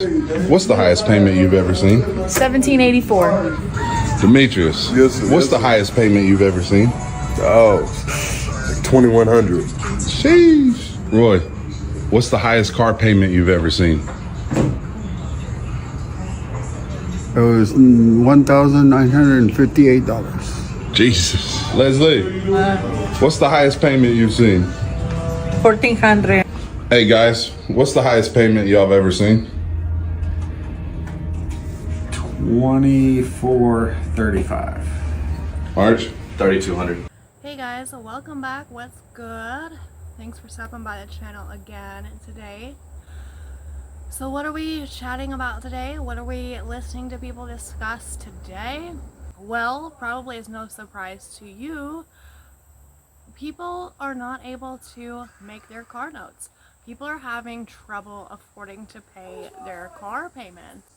What's the highest payment you've ever seen? $17.84. Demetrius, Yes, what's the highest payment you've ever seen? Oh, like 2,100. Sheesh. Roy, what's the highest car payment you've ever seen? It was $1,958. Jesus. Leslie, what's the highest payment you've seen? 1,400. Hey guys, what's the highest payment y'all have ever seen? 2435. March? 3,200. Hey guys, welcome back. What's good? Thanks for stopping by the channel again today. So what are we chatting about today? What are we listening to people discuss today? Well, probably is no surprise to you. People are not able to make their car notes. People are having trouble affording to pay their car payments.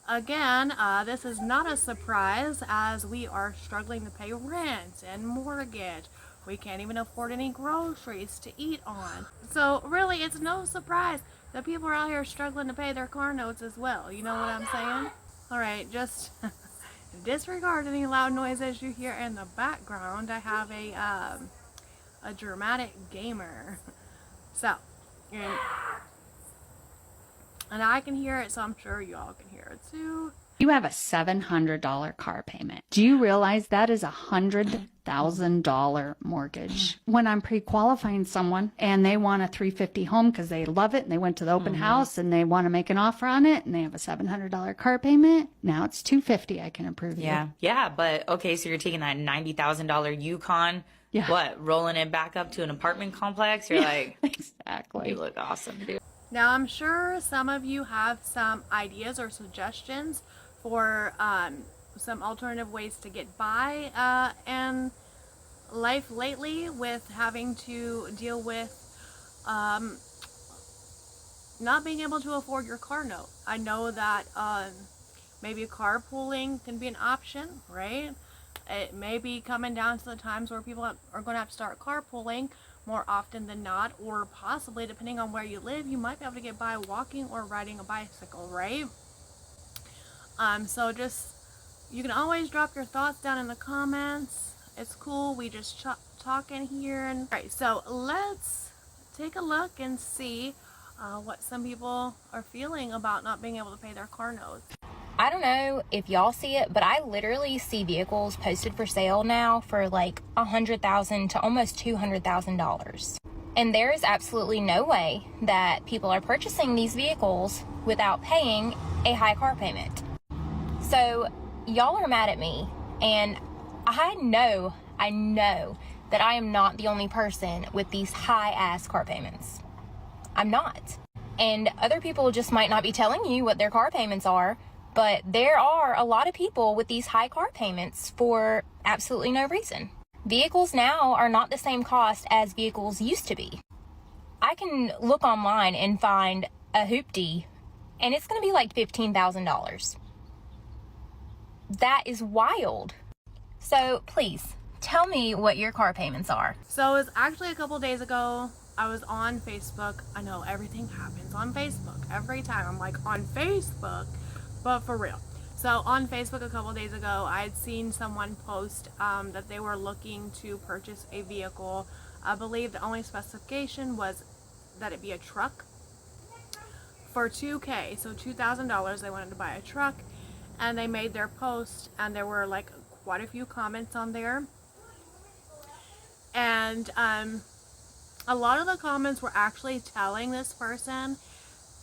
Again, this is not a surprise as we are struggling to pay rent and mortgage. We can't even afford any groceries to eat on. So really, it's no surprise that people are out here struggling to pay their car notes as well. You know what I'm saying? Alright, just disregard any loud noises you hear in the background. I have a dramatic gamer. So, and I can hear it, so I'm sure y'all can hear it too. You have a $700 car payment. Do you realize that is a $100,000 mortgage? When I'm pre-qualifying someone and they want a 350 home because they love it and they went to the open house and they want to make an offer on it and they have a $700 car payment, now it's $250. I can approve you. Yeah, but okay, so you're taking that $90,000 Yukon, what, rolling it back up to an apartment complex? You're like, exactly. You look awesome, dude. Now I'm sure some of you have some ideas or suggestions for some alternative ways to get by and life lately with having to deal with not being able to afford your car note. I know that maybe carpooling can be an option, right? It may be coming down to the times where people are going to have to start carpooling more often than not, or possibly, depending on where you live, you might be able to get by walking or riding a bicycle, right? So just, you can always drop your thoughts down in the comments. It's cool, we just talking here. And alright, so let's take a look and see what some people are feeling about not being able to pay their car notes. I don't know if y'all see it, but I literally see vehicles posted for sale now for like $100,000 to almost $200,000. And there is absolutely no way that people are purchasing these vehicles without paying a high car payment. So y'all are mad at me, and I know that I am not the only person with these high ass car payments. I'm not. And other people just might not be telling you what their car payments are. But there are a lot of people with these high car payments for absolutely no reason. Vehicles now are not the same cost as vehicles used to be. I can look online and find a hoopty, and it's going to be like $15,000. That is wild. So please, tell me what your car payments are. So it was actually a couple days ago. I was on Facebook. I know everything happens on Facebook. Every time I'm like, on Facebook? But for real. So on Facebook a couple days ago, I had seen someone post that they were looking to purchase a vehicle. I believe the only specification was that it be a truck for $2,000. So $2,000 they wanted to buy a truck, and they made their post, and there were like quite a few comments on there. And a lot of the comments were actually telling this person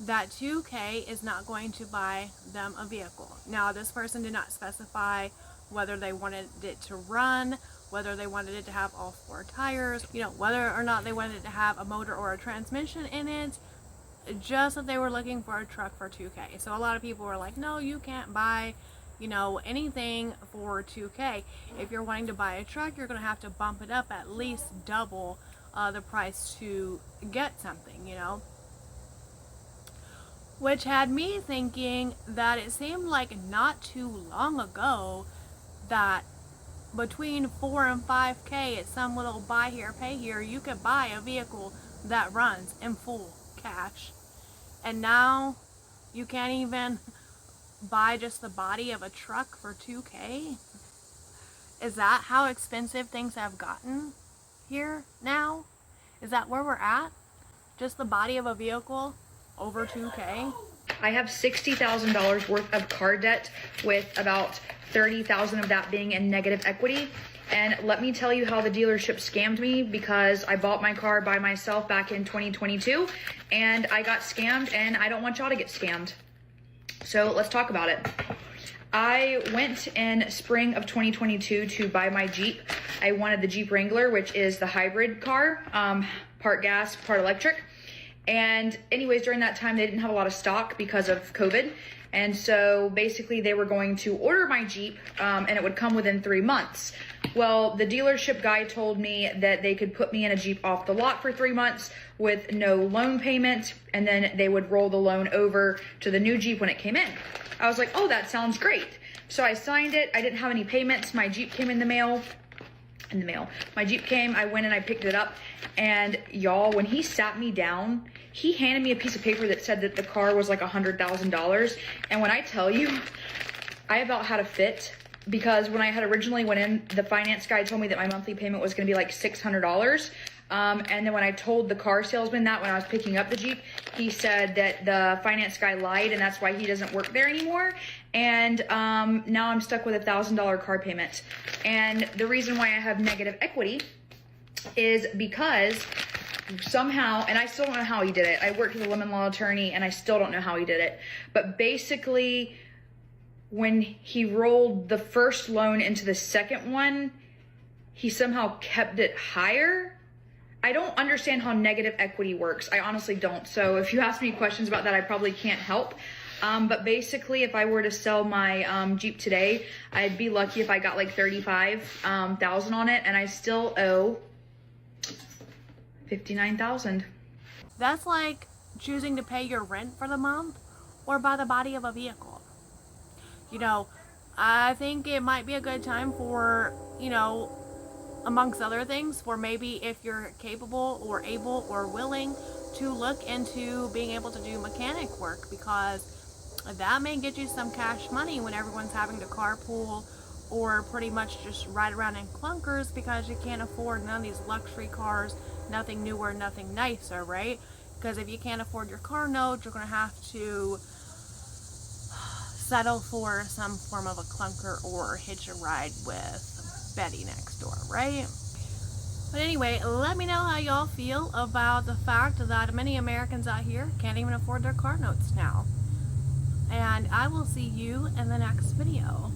that $2,000 is not going to buy them a vehicle. Now, this person did not specify whether they wanted it to run, whether they wanted it to have all 4 tires, you know, whether or not they wanted it to have a motor or a transmission in it, just that they were looking for a truck for $2,000. So a lot of people were like, no, you can't buy, you know, anything for $2,000. If you're wanting to buy a truck, you're going to have to bump it up at least double the price to get something, you know. Which had me thinking that it seemed like not too long ago that between $4,000 and $5,000 at some little buy here, pay here, you could buy a vehicle that runs in full cash. And now You can't even buy just the body of a truck for $2K? Is that how expensive things have gotten here now? Is that where we're at? Just the body of a vehicle over $2K? I have $60,000 worth of car debt, with about $30,000 of that being in negative equity. And let me tell you how the dealership scammed me, because I bought my car by myself back in 2022 and I got scammed, and I don't want y'all to get scammed. So let's talk about it. I went in spring of 2022 to buy my Jeep. I wanted the Jeep Wrangler, which is the hybrid car, part gas, part electric. And anyways, during that time, they didn't have a lot of stock because of COVID. And so basically they were going to order my Jeep, and it would come within 3 months. Well, the dealership guy told me that they could put me in a Jeep off the lot for 3 months with no loan payment, and then they would roll the loan over to the new Jeep when it came in. I was like, oh, that sounds great. So I signed it. I didn't have any payments. My Jeep came in the mail. My Jeep came, I went and I picked it up, and y'all, when he sat me down, he handed me a piece of paper that said that the car was like $100,000. And when I tell you, I about had a fit, because when I had originally went in, the finance guy told me that my monthly payment was going to be like $600. And then when I told the car salesman that when I was picking up the Jeep, he said that the finance guy lied, and that's why he doesn't work there anymore. And now I'm stuck with $1,000 car payment. And the reason why I have negative equity is because somehow, and I still don't know how he did it. I worked with a lemon law attorney, and I still don't know how he did it. But basically, when he rolled the first loan into the second one, he somehow kept it higher. I don't understand how negative equity works. I honestly don't. So if you ask me questions about that, I probably can't help. But basically, if I were to sell my Jeep today, I'd be lucky if I got like $35,000 on it, and I still owe $59,000. That's like choosing to pay your rent for the month or buy the body of a vehicle. You know, I think it might be a good time for, you know, amongst other things, for maybe if you're capable or able or willing to look into being able to do mechanic work, because that may get you some cash money when everyone's having to carpool or pretty much just ride around in clunkers because you can't afford none of these luxury cars, nothing newer, nothing nicer, right? Because if you can't afford your car note, you're going to have to settle for some form of a clunker or hitch a ride with Betty next door, right? But anyway, let me know how y'all feel about the fact that many Americans out here can't even afford their car notes now. And I will see you in the next video.